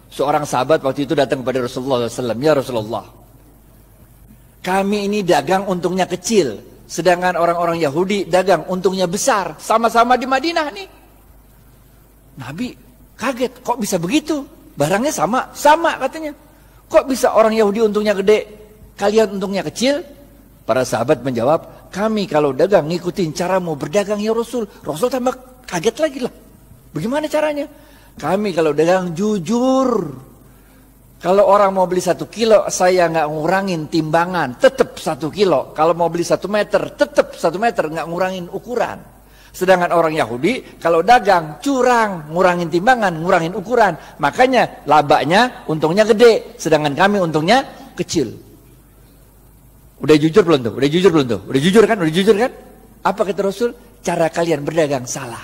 Seorang sahabat waktu itu datang kepada Rasulullah SAW. Ya Rasulullah, kami ini dagang untungnya kecil, sedangkan orang-orang Yahudi dagang untungnya besar. Sama-sama di Madinah nih. Nabi kaget, kok bisa begitu? Barangnya sama, sama katanya. Kok bisa orang Yahudi untungnya gede, kalian untungnya kecil? Para sahabat menjawab, kami kalau dagang ngikutin caramu berdagang ya Rasul. Rasul tambah kaget lagi lah. Bagaimana caranya? Kami kalau dagang jujur. Kalau orang mau beli 1 kilo, saya nggak ngurangin timbangan, tetap 1 kilo. Kalau mau beli 1 meter, tetap 1 meter, nggak ngurangin ukuran. Sedangkan orang Yahudi, kalau dagang, curang, ngurangin timbangan, ngurangin ukuran. Makanya labanya, untungnya gede. Sedangkan kami untungnya kecil. Udah jujur belum tuh? Udah jujur belum tuh? Udah jujur kan? Udah jujur kan? Apa kata Rasul? Cara kalian berdagang salah.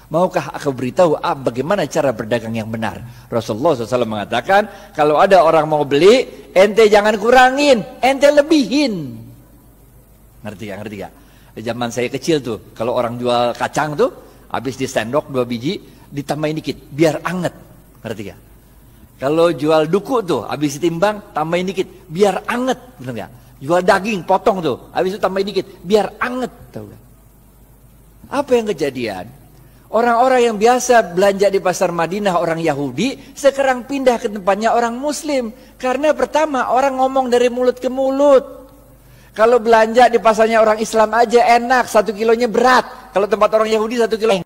Maukah aku beritahu bagaimana cara berdagang yang benar? Rasulullah SAW mengatakan, kalau ada orang mau beli, ente jangan kurangin, ente lebihin. Ngerti gak? Ngerti gak? Di zaman saya kecil tuh, kalau orang jual kacang tuh, habis di sendok 2 biji, ditambahin dikit, biar anget. Ngerti gak? Kalau jual duku tuh, habis ditimbang, tambahin dikit, biar anget. Bener gak? Jual daging, potong tuh, habis itu tambahin dikit, biar anget. Tahu gak? Apa yang kejadian? Orang-orang yang biasa belanja di pasar Madinah, orang Yahudi, sekarang pindah ke tempatnya orang Muslim. Karena pertama, orang ngomong dari mulut ke mulut. Kalau belanja di pasarnya orang Islam aja enak, 1 kilonya berat. Kalau tempat orang Yahudi 1 kilo.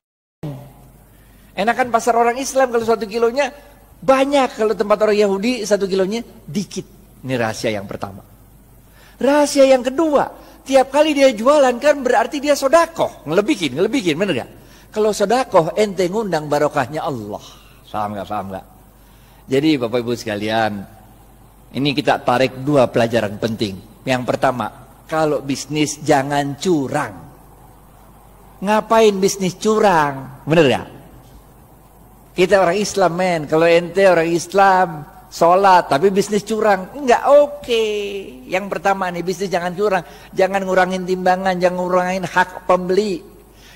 Enakan pasar orang Islam kalau 1 kilonya banyak. Kalau tempat orang Yahudi 1 kilonya dikit. Ini rahasia yang pertama. Rahasia yang kedua, tiap kali dia jualan kan berarti dia sodakoh. Ngelebihin, bener gak? Kalau sodakoh ente ngundang barokahnya Allah. Paham gak? Paham gak? Jadi Bapak Ibu sekalian, ini kita tarik 2 pelajaran penting. Yang pertama, kalau bisnis jangan curang. Ngapain bisnis curang? Bener gak? Kita orang Islam men. Kalau ente orang Islam, sholat tapi bisnis curang, enggak oke. Yang pertama nih, bisnis jangan curang. Jangan ngurangin timbangan, jangan ngurangin hak pembeli.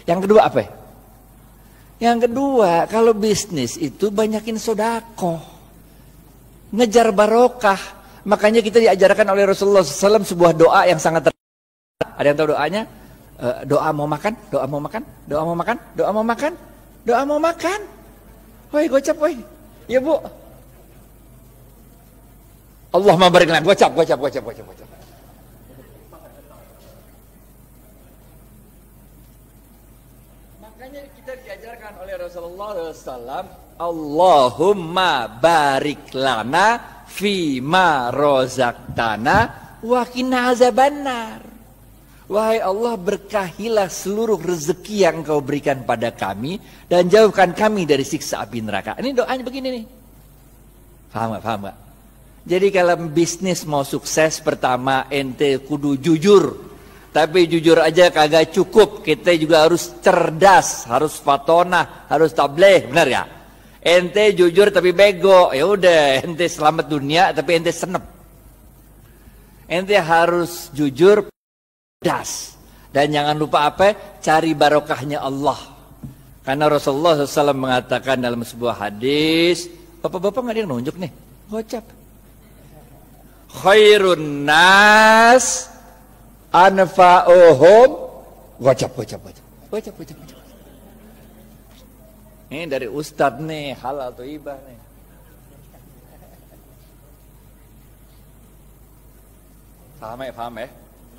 Yang kedua apa ya? Yang kedua, kalau bisnis itu banyakin sodakoh, ngejar barokah. Makanya kita diajarkan oleh Rasulullah SAW sebuah doa yang sangat terkenal. Ada yang tahu doanya? Doa mau makan, doa mau makan, doa mau makan, doa mau makan, doa mau makan. Woi gocap woi, ya bu. Allahumma barik lana, gocap. Makanya kita diajarkan oleh Rasulullah SAW, Allahumma barik lana fima rozaktana wa qina azabannar. Wahai Allah, berkahilah seluruh rezeki yang Engkau berikan pada kami dan jauhkan kami dari siksa api neraka. Ini doanya begini nih. Paham gak? Jadi kalau bisnis mau sukses, pertama ente kudu jujur. Tapi jujur aja kagak cukup, kita juga harus cerdas, harus fatonah, harus tabligh, benar ya? Ente jujur tapi bego, ya udah ente selamat dunia tapi ente senep. Ente harus jujur, cerdas, dan jangan lupa apa? Cari barokahnya Allah. Karena Rasulullah SAW mengatakan dalam sebuah hadis, bapak-bapak nggak ada yang nunjuk nih, gocap. Khairun nas anfa'uhum, gocap. Ini dari Ustadz nih, halal atau ibah nih. Paham ya?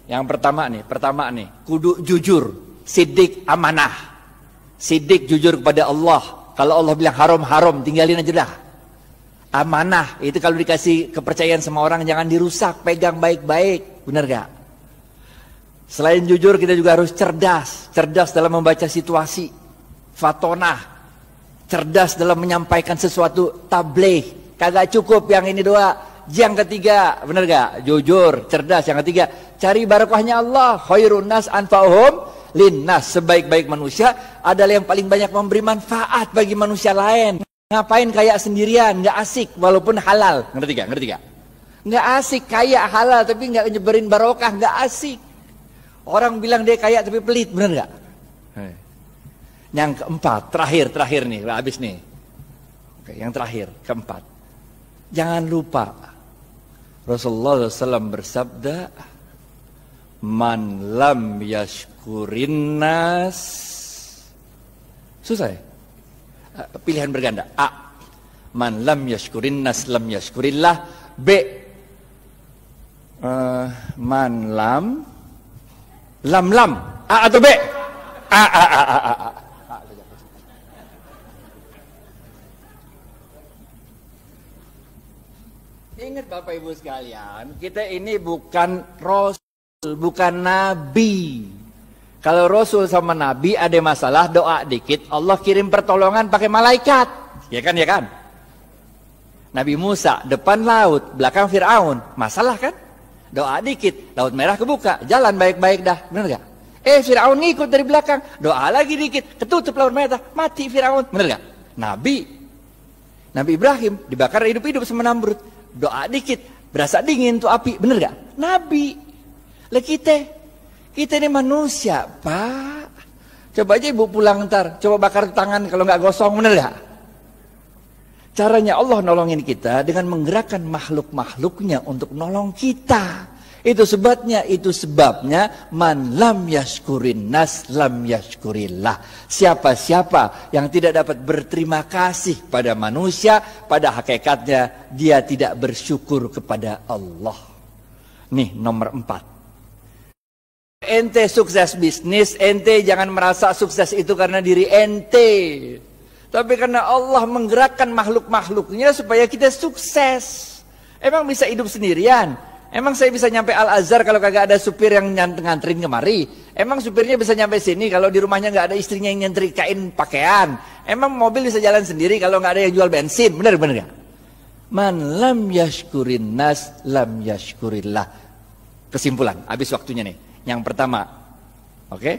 Yang pertama nih, kudu jujur, sidik amanah. Sidik jujur kepada Allah. Kalau Allah bilang haram, tinggalin aja dah. Amanah, itu kalau dikasih kepercayaan sama orang jangan dirusak, pegang baik-baik, benar gak? Selain jujur kita juga harus cerdas dalam membaca situasi, fatonah, cerdas dalam menyampaikan sesuatu, tabligh. Kagak cukup yang ini doa. Yang ketiga, benar gak? Jujur, cerdas. Yang ketiga, cari barokahnya Allah. Khairun nas anfa'uhum linnas. Sebaik-baik manusia adalah yang paling banyak memberi manfaat bagi manusia lain. Ngapain kayak sendirian, nggak asik walaupun halal. Ngerti gak? Nggak asik kaya halal tapi nggak nyebarin barokah, nggak asik. Orang bilang dia kaya tapi pelit, bener gak? Yang keempat, terakhir nih, habis nih. Oke, yang terakhir, keempat. Jangan lupa Rasulullah SAW bersabda, man lam yashkurin nas. Susah ya? Pilihan berganda. A, man lam yashkurin nas lam yashkurillah. B, man lam A atau B? A. Ingat Bapak Ibu sekalian, kita ini bukan Rasul, bukan Nabi. Kalau Rasul sama Nabi ada masalah, doa dikit, Allah kirim pertolongan pakai malaikat. Ya kan, ya kan? Nabi Musa, depan laut, belakang Fir'aun. Masalah kan? Doa dikit, laut merah kebuka, jalan baik-baik dah. Bener gak? Fir'aun ngikut dari belakang. Doa lagi dikit, ketutup laut merah, mati Fir'aun. Bener gak? Nabi Ibrahim, dibakar hidup-hidup sama Namrud. Doa dikit, berasa dingin tuh api. Bener gak? Nabi. Lah kita ini manusia, Pak. Coba aja ibu pulang ntar, coba bakar tangan kalau nggak gosong, bener gak? Caranya Allah nolongin kita dengan menggerakkan makhluk-makhluknya untuk nolong kita. Itu sebabnya man lam yashkurin nas lam yashkurillah. Siapa-siapa yang tidak dapat berterima kasih pada manusia, pada hakikatnya dia tidak bersyukur kepada Allah. Nih nomor 4. Ente sukses bisnis, ente jangan merasa sukses itu karena diri ente. Tapi karena Allah menggerakkan makhluk-makhluknya supaya kita sukses. Emang bisa hidup sendirian? Emang saya bisa nyampe Al-Azhar kalau kagak ada supir yang nganterin kemari? Emang supirnya bisa nyampe sini kalau di rumahnya nggak ada istrinya yang nyetrikain pakaian? Emang mobil bisa jalan sendiri kalau nggak ada yang jual bensin? Bener gak? Man lam yashkurin nas lam yashkurillah. Kesimpulan, habis waktunya nih. Yang pertama, oke?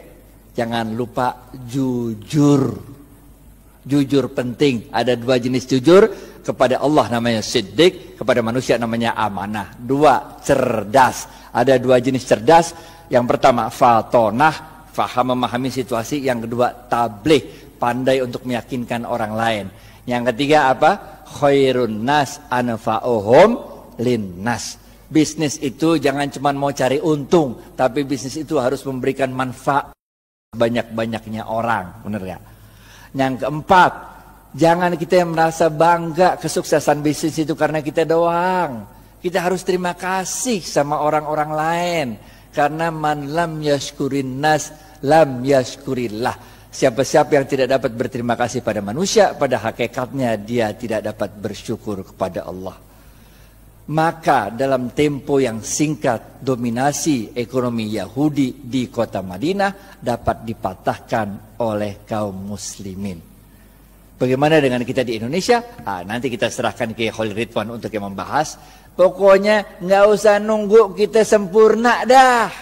Jangan lupa jujur. Jujur penting. Ada 2 jenis jujur. Kepada Allah namanya siddiq, kepada manusia namanya amanah. 2, cerdas. Ada 2 jenis cerdas. Yang pertama fatonah, faham memahami situasi. Yang kedua tabligh, pandai untuk meyakinkan orang lain. Yang ketiga apa? Khairun nas anfa'uhum linnas. Bisnis itu jangan cuma mau cari untung, tapi bisnis itu harus memberikan manfaat banyak-banyaknya orang. Bener gak? Yang keempat, jangan kita yang merasa bangga kesuksesan bisnis itu karena kita doang. Kita harus terima kasih sama orang-orang lain. Karena man lam yashkurin nas lam yashkurillah. Siapa-siapa yang tidak dapat berterima kasih pada manusia, pada hakikatnya dia tidak dapat bersyukur kepada Allah. Maka dalam tempo yang singkat, dominasi ekonomi Yahudi di kota Madinah dapat dipatahkan oleh kaum muslimin. Bagaimana dengan kita di Indonesia? Nanti kita serahkan ke Khalil Ridwan untuk yang membahas. Pokoknya nggak usah nunggu kita sempurna dah.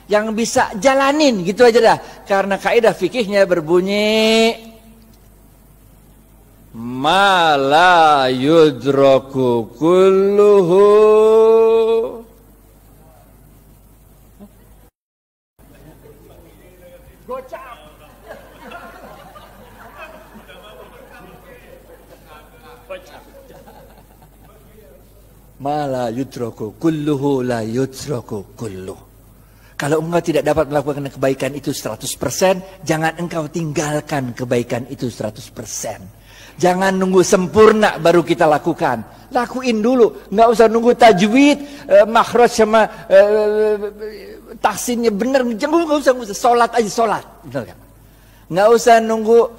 Yang bisa jalanin gitu aja dah. Karena kaidah fikihnya berbunyi ma la yudraku kulluhu gocap. Ma la yudraku kulluhu la yudraku kulluhu. Kalau engkau tidak dapat melakukan kebaikan itu 100%, jangan engkau tinggalkan kebaikan itu 100%. Jangan nunggu sempurna baru kita lakukan. Lakuin dulu. Nggak usah nunggu tajwid, makhraj sama tahsinnya benar. Nggak usah. Sholat aja sholat. Nggak usah nunggu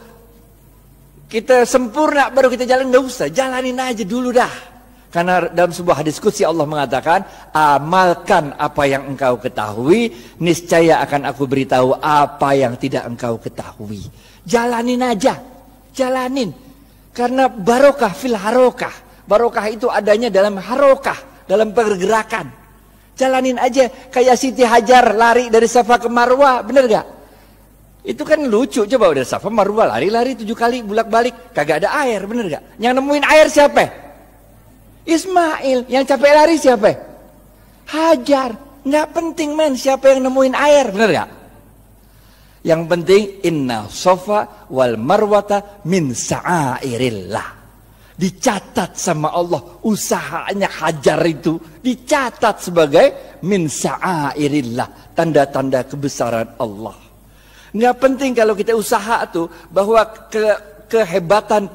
kita sempurna baru kita jalan. Nggak usah. Jalanin aja dulu dah. Karena dalam sebuah hadis qudsi Allah mengatakan, amalkan apa yang engkau ketahui, niscaya akan aku beritahu apa yang tidak engkau ketahui. Jalanin aja. Jalanin. Karena barokah fil harokah. Barokah itu adanya dalam harokah, dalam pergerakan. Jalanin aja. Kayak Siti Hajar lari dari Safa ke Marwah, bener gak? Itu kan lucu. Coba udah Safa Marwah lari-lari 7 kali bolak-balik, kagak ada air, bener gak? Yang nemuin air siapa? Ismail. Yang capek lari siapa? Hajar. Nggak penting men siapa yang nemuin air, bener gak? Yang penting inna sofa wal marwata min sa'airillah. Dicatat sama Allah usahanya Hajar itu, dicatat sebagai min sya'airillah, tanda-tanda kebesaran Allah. Nggak penting kalau kita usaha tuh bahwa kehebatan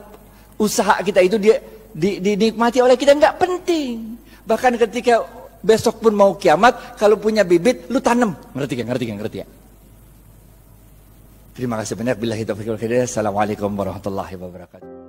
usaha kita itu dinikmati oleh kita, nggak penting. Bahkan ketika besok pun mau kiamat, kalau punya bibit lu tanam, ngerti ya? Terima kasih banyak. Billahi taufiq wal hidayah. Assalamualaikum warahmatullahi wabarakatuh.